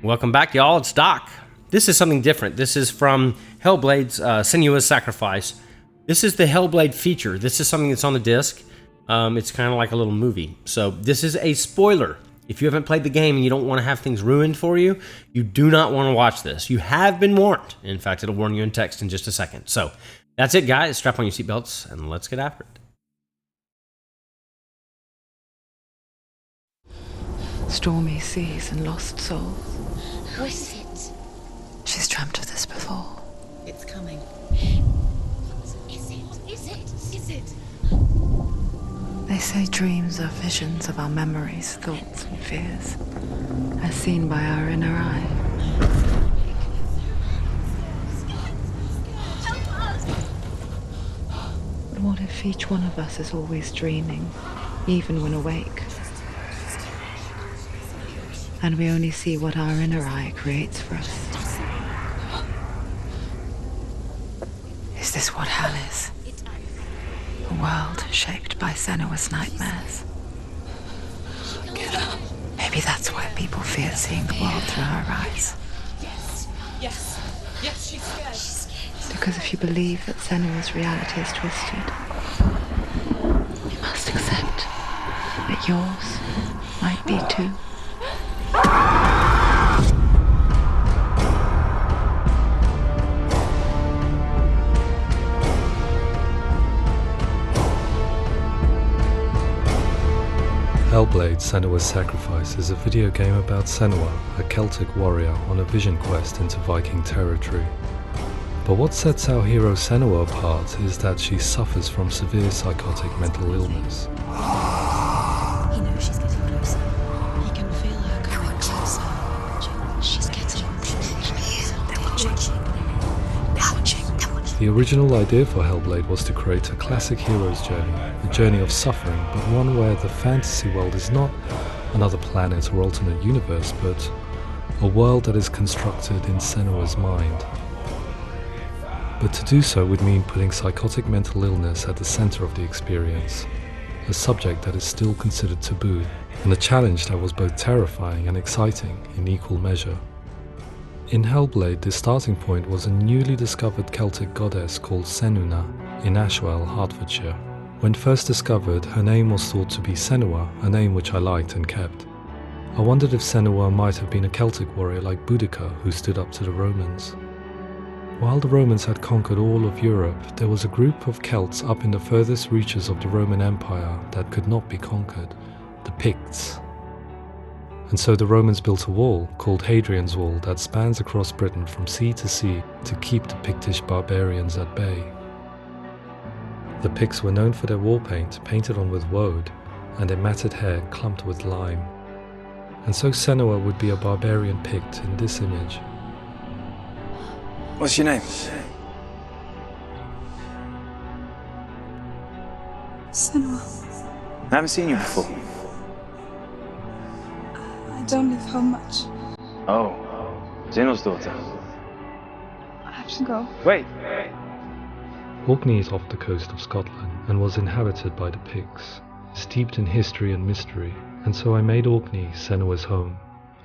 Welcome back, y'all. It's Doc. This is something different. This is from Hellblade's SENUA'S Sacrifice. This is the Hellblade Feature. This is something that's on the disc. It's kind of like a little movie. So this is a spoiler. If you haven't played the game and you don't want to have things ruined for you, you do not want to watch this. You have been warned. In fact, it'll warn you in text in just a second. So that's it, guys. Strap on your seatbelts and let's get after it. Stormy seas and lost souls. Who is it? She's dreamt of this before. It's coming. Is it? They say dreams are visions of our memories, thoughts and fears, as seen by our inner eye. But what if each one of us is always dreaming, even when awake? And we only see what our inner eye creates for us. Is this what hell is? A world shaped by SENUA'S nightmares. Maybe that's why people fear seeing the world through our eyes. Yes, she's scared. Because if you believe that SENUA'S reality is twisted, you must accept that yours might be too. Hellblade: SENUA'S Sacrifice is a video game about Senua, a Celtic warrior on a vision quest into Viking territory. But what sets our hero Senua apart is that she suffers from severe psychotic mental illness. He knows she's getting closer. He can feel her coming closer. She's getting closer. They're watching. The original idea for Hellblade was to create a classic hero's journey, a journey of suffering, but one where the fantasy world is not another planet or alternate universe, but a world that is constructed in Senua's mind. But to do so would mean putting psychotic mental illness at the center of the experience, a subject that is still considered taboo, and a challenge that was both terrifying and exciting in equal measure. In Hellblade, the starting point was a newly discovered Celtic goddess called Senua in Ashwell, Hertfordshire. When first discovered, her name was thought to be Senua, a name which I liked and kept. I wondered if Senua might have been a Celtic warrior like Boudica who stood up to the Romans. While the Romans had conquered all of Europe, there was a group of Celts up in the furthest reaches of the Roman Empire that could not be conquered, the Picts. And so the Romans built a wall, called Hadrian's Wall, that spans across Britain from sea to sea to keep the Pictish barbarians at bay. The Picts were known for their war paint, painted on with woad, and their matted hair clumped with lime. And so Senua would be a barbarian Pict in this image. What's your name? Senua. I haven't seen you before. I don't leave home much. Oh, Zeno's daughter. I have to go. Wait. Orkney is off the coast of Scotland and was inhabited by the Picts, steeped in history and mystery, and so I made Orkney Senua's home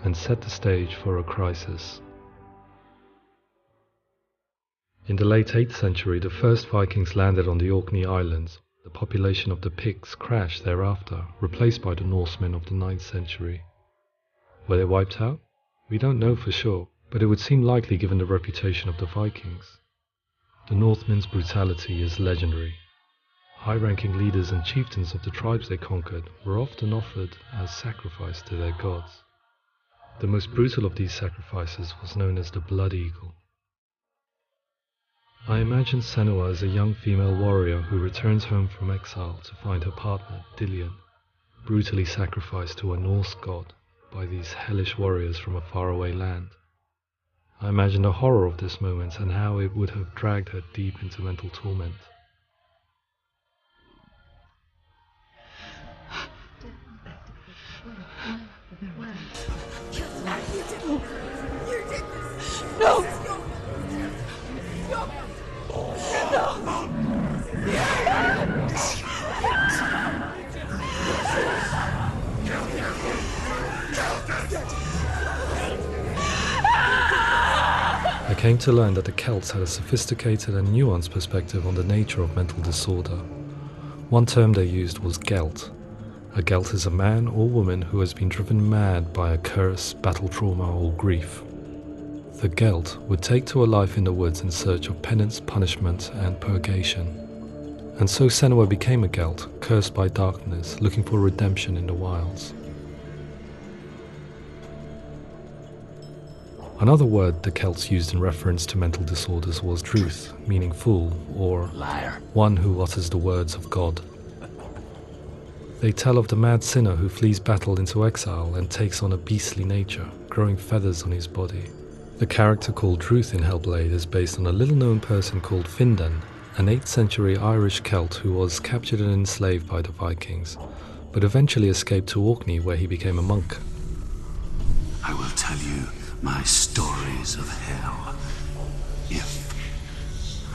and set the stage for a crisis. In the late 8th century, the first Vikings landed on the Orkney Islands. The population of the Picts crashed thereafter, replaced by the Norsemen of the 9th century. Were they wiped out? We don't know for sure, but it would seem likely given the reputation of the Vikings. The Northmen's brutality is legendary. High-ranking leaders and chieftains of the tribes they conquered were often offered as sacrifice to their gods. The most brutal of these sacrifices was known as the Blood Eagle. I imagine Senua as a young female warrior who returns home from exile to find her partner, Dillion, brutally sacrificed to a Norse god by these hellish warriors from a faraway land. I imagine the horror of this moment and how it would have dragged her deep into mental torment. No! came to learn that the Celts had a sophisticated and nuanced perspective on the nature of mental disorder. One term they used was Gelt. A Gelt is a man or woman who has been driven mad by a curse, battle trauma, or grief. The Gelt would take to a life in the woods in search of penance, punishment, and purgation. And so Senua became a Gelt, cursed by darkness, looking for redemption in the wilds. Another word the Celts used in reference to mental disorders was truth, meaning fool, or Liar. one who utters the words of God. They tell of the mad sinner who flees battle into exile and takes on a beastly nature, growing feathers on his body. The character called Truth in Hellblade is based on a little-known person called Findan, an 8th century Irish Celt who was captured and enslaved by the Vikings, but eventually escaped to Orkney where he became a monk. I will tell you my stories of hell, if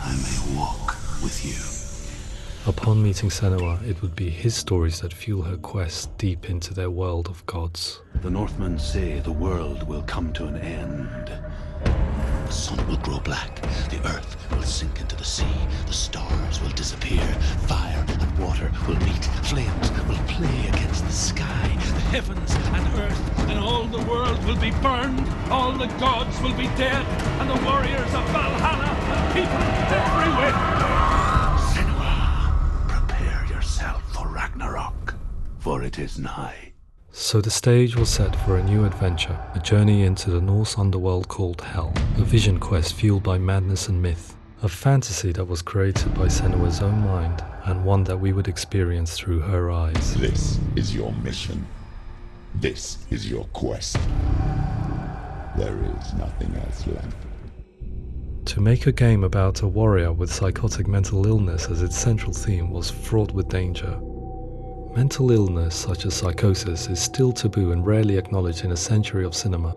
I may walk with you. Upon meeting Senua, it would be his stories that fuel her quest deep into their world of gods. The Northmen say the world will come to an end. The sun will grow black, the earth will sink into the sea, the stars will disappear, fire and water will meet, flames will play against the sky, the heavens and earth and all the world will be burned, all the gods will be dead, and the warriors of Valhalla and people everywhere. Senua, prepare yourself for Ragnarok, for it is nigh. So the stage was set for a new adventure, a journey into the Norse underworld called Hell, a vision quest fueled by madness and myth, a fantasy that was created by Senua's own mind, and one that we would experience through her eyes. This is your mission. This is your quest. There is nothing else left. To make a game about a warrior with psychotic mental illness as its central theme was fraught with danger. Mental illness such as psychosis is still taboo and rarely acknowledged in a century of cinema,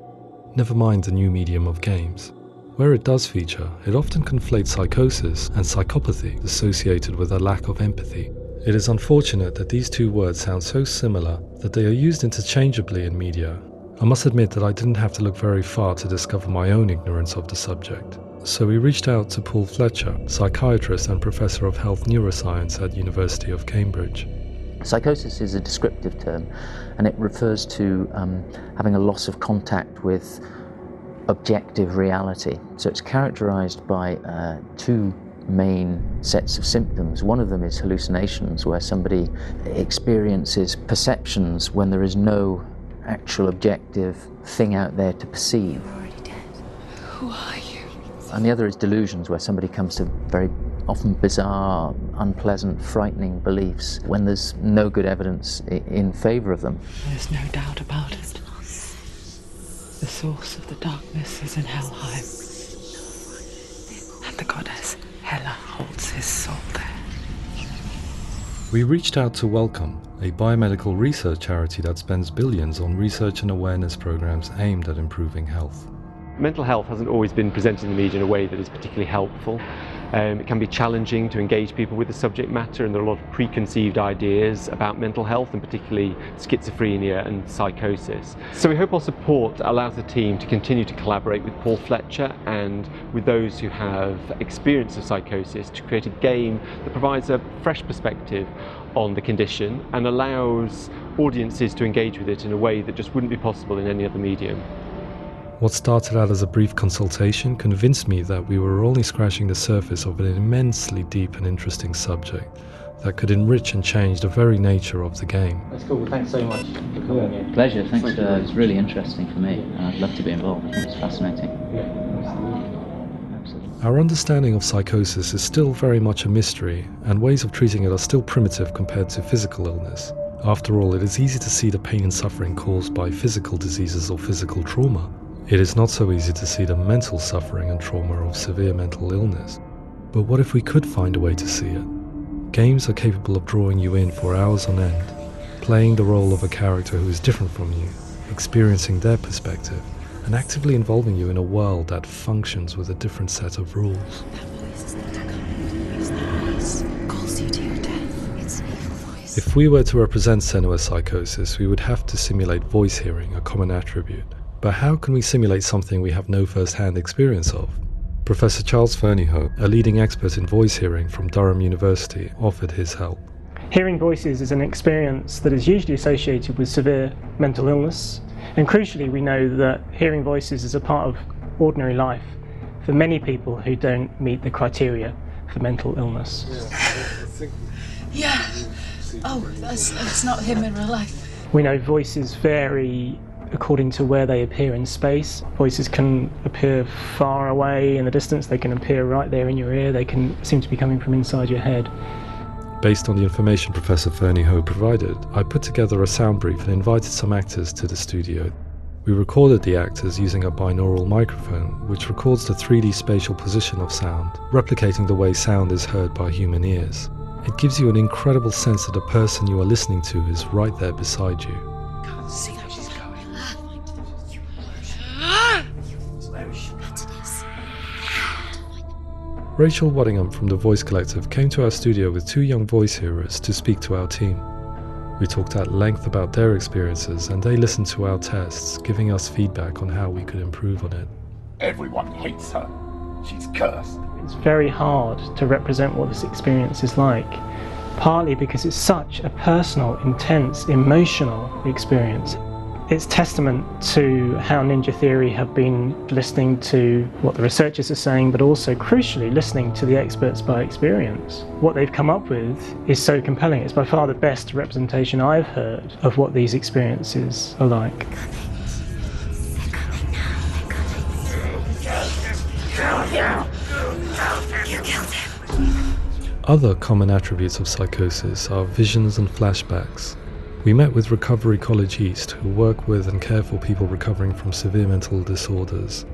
never mind the new medium of games. Where it does feature, it often conflates psychosis and psychopathy associated with a lack of empathy. It is unfortunate that these two words sound so similar that they are used interchangeably in media. I must admit that I didn't have to look very far to discover my own ignorance of the subject. So we reached out to Paul Fletcher, psychiatrist and professor of health neuroscience at University of Cambridge. Psychosis is a descriptive term, and it refers to having a loss of contact with objective reality. So it's characterized by two main sets of symptoms. One of them is hallucinations, where somebody experiences perceptions when there is no actual objective thing out there to perceive. You're already dead. Who are you? And the other is delusions, where somebody comes to very often bizarre, unpleasant, frightening beliefs when there's no good evidence in favor of them. There's no doubt about it. The source of the darkness is in Helheim. And the goddess Hela holds his soul there. We reached out to Welcome, a biomedical research charity that spends billions on research and awareness programs aimed at improving health. Mental health hasn't always been presented in the media in a way that is particularly helpful. It can be challenging to engage people with the subject matter, and there are a lot of preconceived ideas about mental health, and particularly schizophrenia and psychosis. So we hope our support allows the team to continue to collaborate with Paul Fletcher and with those who have experience of psychosis to create a game that provides a fresh perspective on the condition and allows audiences to engage with it in a way that just wouldn't be possible in any other medium. What started out as a brief consultation convinced me that we were only scratching the surface of an immensely deep and interesting subject that could enrich and change the very nature of the game. That's cool. Thanks so much for coming in. Pleasure. Thanks. It's really interesting for me, and I'd love to be involved. I think it's fascinating. Absolutely. Our understanding of psychosis is still very much a mystery, and ways of treating it are still primitive compared to physical illness. After all, it is easy to see the pain and suffering caused by physical diseases or physical trauma. It is not so easy to see the mental suffering and trauma of severe mental illness. But what if we could find a way to see it? Games are capable of drawing you in for hours on end, playing the role of a character who is different from you, experiencing their perspective, and actively involving you in a world that functions with a different set of rules. That voice is not a command. Use that voice. Calls you to your death. It's an evil voice. If we were to represent Senua's psychosis, we would have to simulate voice hearing, a common attribute. But how can we simulate something we have no first-hand experience of? Professor Charles Fernyhough, a leading expert in voice hearing from Durham University, offered his help. Hearing voices is an experience that is usually associated with severe mental illness, and crucially we know that hearing voices is a part of ordinary life for many people who don't meet the criteria for mental illness. Yeah. Oh, that's not him in real life. We know voices vary according to where they appear in space. Voices can appear far away in the distance, they can appear right there in your ear, they can seem to be coming from inside your head. Based on the information Professor Fernyhough provided, I put together a sound brief and invited some actors to the studio. We recorded the actors using a binaural microphone, which records the 3D spatial position of sound, replicating the way sound is heard by human ears. It gives you an incredible sense that the person you are listening to is right there beside you. Can't see how she's going. Rachel Waddingham from the Voice Collective came to our studio with 2 young voice hearers to speak to our team. We talked at length about their experiences and they listened to our tests, giving us feedback on how we could improve on it. Everyone hates her. She's cursed. It's very hard to represent what this experience is like, partly because it's such a personal, intense, emotional experience. It's testament to how Ninja Theory have been listening to what the researchers are saying, but also crucially listening to the experts by experience. What they've come up with is so compelling. It's by far the best representation I've heard of what these experiences are like. Other common attributes of psychosis are visions and flashbacks. We met with Recovery College East, who work with and care for people recovering from severe mental disorders.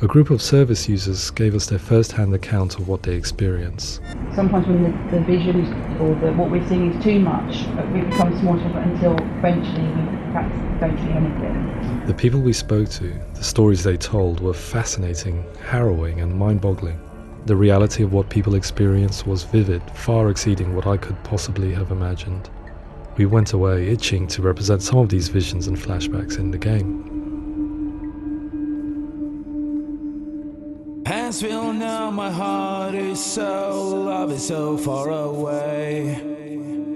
A group of service users gave us their first-hand account of what they experience. Sometimes when the visions or what we're seeing is too much, we become small until eventually we perhaps don't see anything. The people we spoke to, the stories they told, were fascinating, harrowing and mind-boggling. The reality of what people experienced was vivid, far exceeding what I could possibly have imagined. We went away itching to represent some of these visions and flashbacks in the game. Hands will know my heart is so, love is so far away.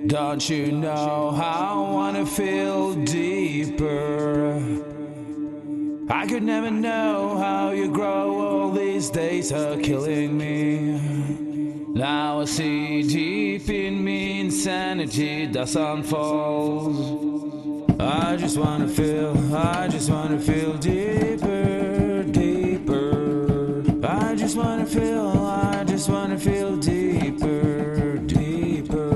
Don't you know how I wanna feel deeper? I could never know how you grow, all these days are killing me. Now I see deep in me insanity does unfold. I just wanna feel deeper, deeper. I just wanna feel deeper, deeper.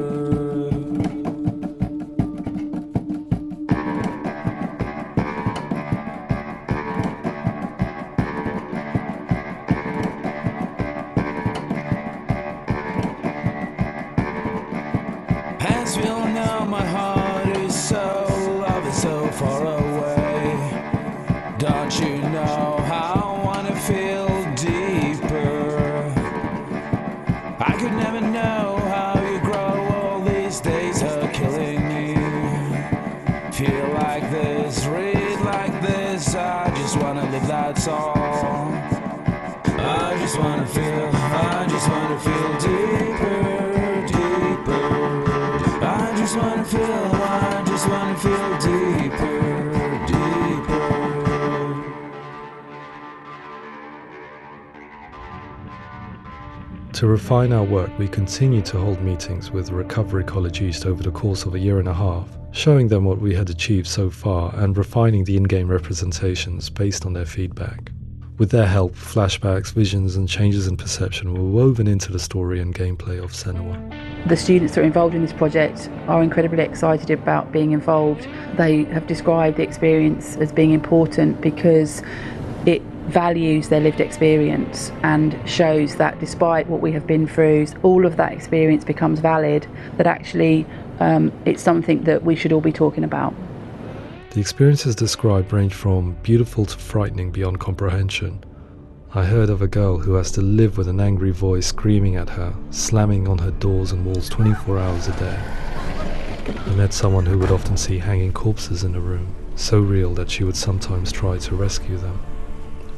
Hands will know my heart is so, love is so far away. Don't you know how I wanna feel deeper? I could never know how you grow, all these days are killing me. Feel like this, read like this, I just wanna live, that's all. I just wanna feel deeper, deeper. I just wanna feel deeper, deeper. To refine our work, we continue to hold meetings with Recovery College East over the course of a year and a half, showing them what we had achieved so far and refining the in-game representations based on their feedback. With their help, flashbacks, visions and changes in perception were woven into the story and gameplay of Senua. The students that are involved in this project are incredibly excited about being involved. They have described the experience as being important because it values their lived experience and shows that despite what we have been through, all of that experience becomes valid, that actually it's something that we should all be talking about. The experiences described range from beautiful to frightening beyond comprehension. I heard of a girl who has to live with an angry voice screaming at her, slamming on her doors and walls 24 hours a day. I met someone who would often see hanging corpses in a room, so real that she would sometimes try to rescue them.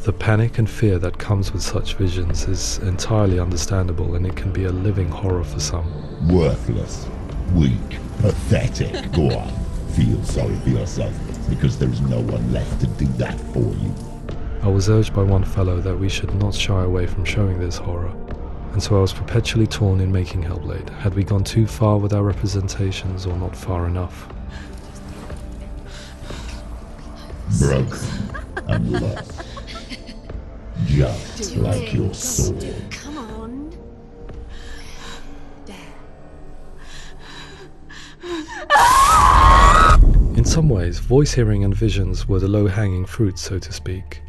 The panic and fear that comes with such visions is entirely understandable, and it can be a living horror for some. Worthless, weak, pathetic. Go on, feel sorry for yourself, because there is no one left to do that for you. I was urged by one fellow that we should not shy away from showing this horror, and so I was perpetually torn in making Hellblade. Had we gone too far with our representations, or not far enough? Broken and lost. Just like your sword. Come on. In some ways, voice hearing and visions were the low-hanging fruit, so to speak.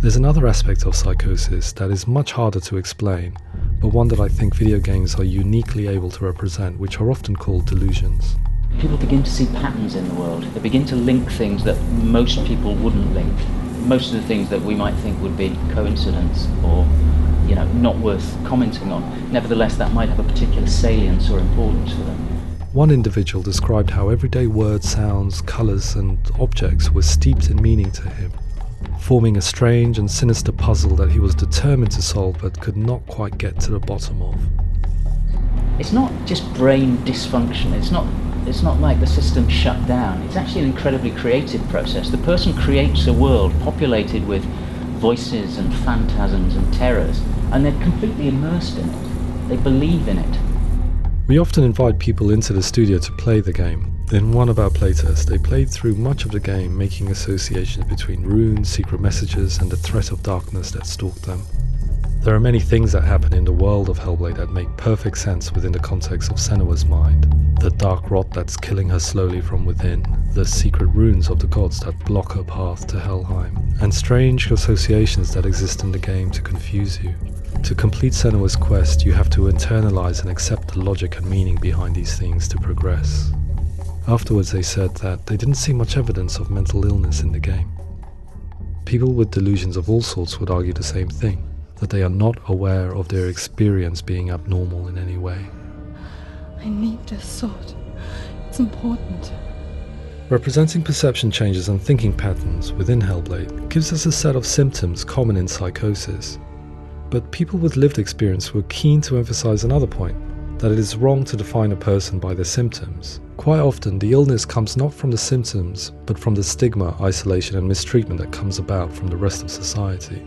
There's another aspect of psychosis that is much harder to explain, but one that I think video games are uniquely able to represent, which are often called delusions. People begin to see patterns in the world. They begin to link things that most people wouldn't link. Most of the things that we might think would be coincidence or, not worth commenting on. Nevertheless, that might have a particular salience or importance for them. One individual described how everyday words, sounds, colours and objects were steeped in meaning to him, forming a strange and sinister puzzle that he was determined to solve but could not quite get to the bottom of. It's not just brain dysfunction. It's not like the system shut down. It's actually an incredibly creative process. The person creates a world populated with voices and phantasms and terrors, and they're completely immersed in it. They believe in it. We often invite people into the studio to play the game. In one of our playtests, they played through much of the game, making associations between runes, secret messages, and the threat of darkness that stalked them. There are many things that happen in the world of Hellblade that make perfect sense within the context of SENUA'S mind. The dark rot that's killing her slowly from within, the secret runes of the gods that block her path to Helheim, and strange associations that exist in the game to confuse you. To complete SENUA'S quest, you have to internalize and accept the logic and meaning behind these things to progress. Afterwards, they said that they didn't see much evidence of mental illness in the game. People with delusions of all sorts would argue the same thing, that they are not aware of their experience being abnormal in any way. I need this sword. It's important. Representing perception changes and thinking patterns within Hellblade gives us a set of symptoms common in psychosis. But people with lived experience were keen to emphasize another point, that it is wrong to define a person by their symptoms. Quite often, the illness comes not from the symptoms, but from the stigma, isolation and mistreatment that comes about from the rest of society.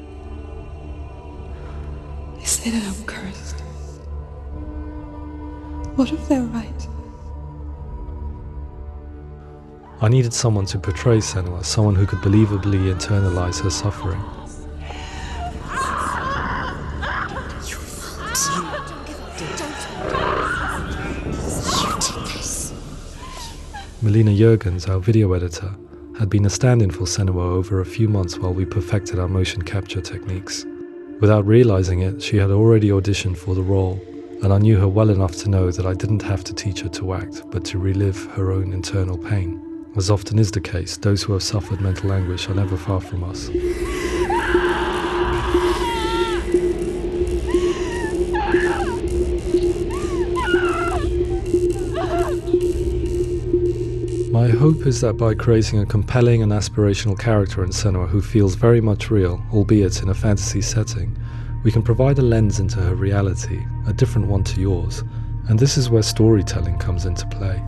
They say that I'm cursed. What if they're right? I needed someone to portray Senua, someone who could believably internalize her suffering. Melina Jurgens, our video editor, had been a stand-in for Senua over a few months while we perfected our motion capture techniques. Without realizing it, she had already auditioned for the role, and I knew her well enough to know that I didn't have to teach her to act, but to relive her own internal pain. As often is the case, those who have suffered mental anguish are never far from us. My hope is that by creating a compelling and aspirational character in Senua who feels very much real, albeit in a fantasy setting, we can provide a lens into her reality, a different one to yours, and this is where storytelling comes into play.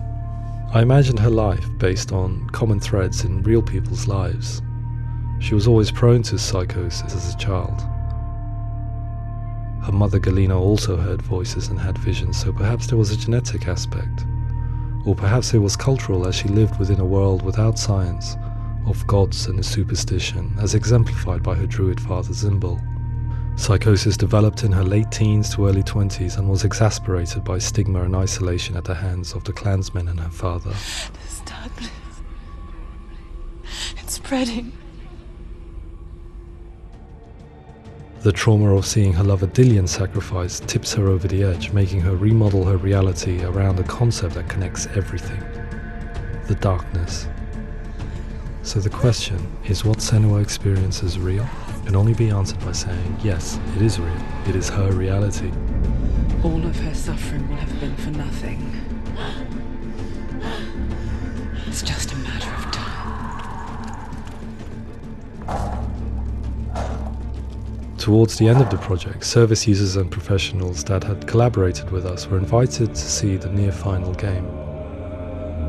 I imagined her life based on common threads in real people's lives. She was always prone to psychosis as a child. Her mother Galina also heard voices and had visions, so perhaps there was a genetic aspect. Or perhaps it was cultural, as she lived within a world without science, of gods and a superstition, as exemplified by her druid father Zimbal. Psychosis developed in her late teens to early 20s and was exacerbated by stigma and isolation at the hands of the clansmen and her father. This darkness. It's spreading. The trauma of seeing her lover Dillian sacrificed tips her over the edge, making her remodel her reality around a concept that connects everything: the darkness. So the question, is what Senua experiences real? Can only be answered by saying, yes, it is real. It is her reality. All of her suffering will have been for nothing. It's just a matter of time. Towards the end of the project, service users and professionals that had collaborated with us were invited to see the near-final game.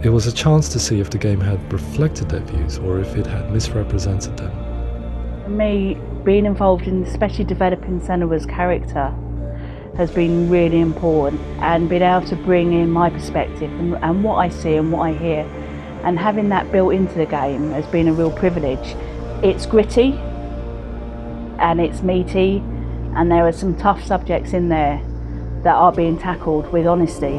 It was a chance to see if the game had reflected their views or if it had misrepresented them. For me, being involved in especially developing SENUA'S character has been really important, and being able to bring in my perspective and what I see and what I hear, and having that built into the game has been a real privilege. It's gritty and it's meaty, and there are some tough subjects in there that are being tackled with honesty.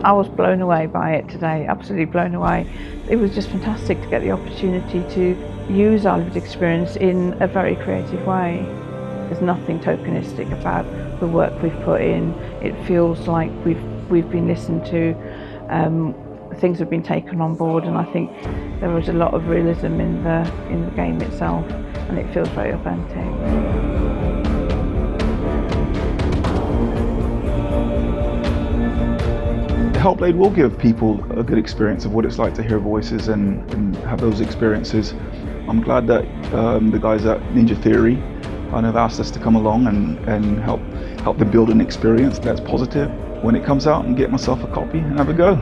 I was blown away by it today, absolutely blown away. It was just fantastic to get the opportunity to use our lived experience in a very creative way. There's nothing tokenistic about the work we've put in. It feels like we've been listened to, things have been taken on board, and I think there was a lot of realism in the game itself, and it feels very authentic. Hellblade will give people a good experience of what it's like to hear voices and have those experiences. I'm glad that the guys at Ninja Theory kind of asked us to come along and help them build an experience that's positive when it comes out, and get myself a copy and have a go.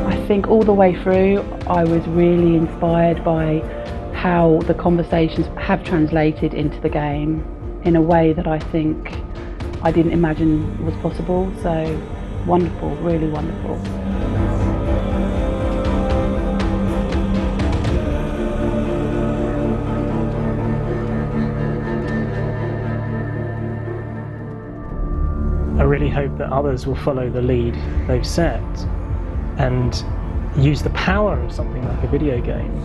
I think all the way through I was really inspired by how the conversations have translated into the game in a way that I think I didn't imagine was possible. So wonderful, really wonderful. I really hope that others will follow the lead they've set and use the power of something like a video game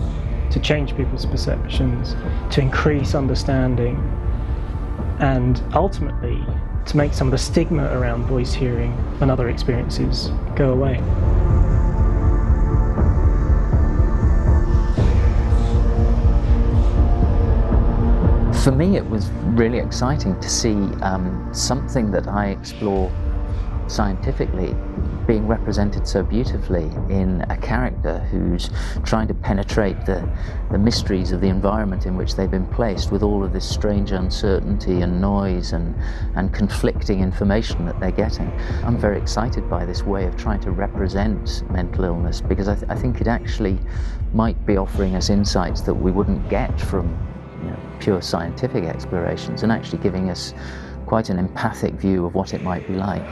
to change people's perceptions, to increase understanding, and ultimately to make some of the stigma around voice hearing and other experiences go away. For me, it was really exciting to see something that I explore scientifically being represented so beautifully in a character who's trying to penetrate the mysteries of the environment in which they've been placed, with all of this strange uncertainty and noise and conflicting information that they're getting. I'm very excited by this way of trying to represent mental illness, because I think it actually might be offering us insights that we wouldn't get from pure scientific explorations, and actually giving us quite an empathic view of what it might be like.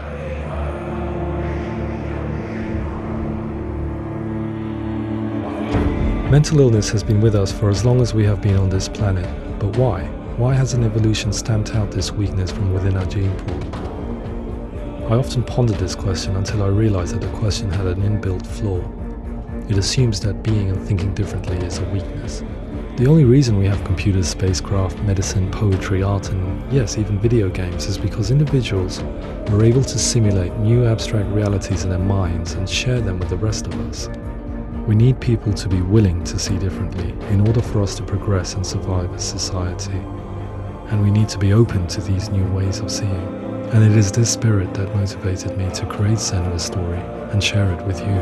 Mental illness has been with us for as long as we have been on this planet, but why? Why hasn't evolution stamped out this weakness from within our gene pool? I often pondered this question until I realized that the question had an inbuilt flaw. It assumes that being and thinking differently is a weakness. The only reason we have computers, spacecraft, medicine, poetry, art, and yes, even video games is because individuals were able to simulate new abstract realities in their minds and share them with the rest of us. We need people to be willing to see differently in order for us to progress and survive as society. And we need to be open to these new ways of seeing. And it is this spirit that motivated me to create SENUA'S story and share it with you.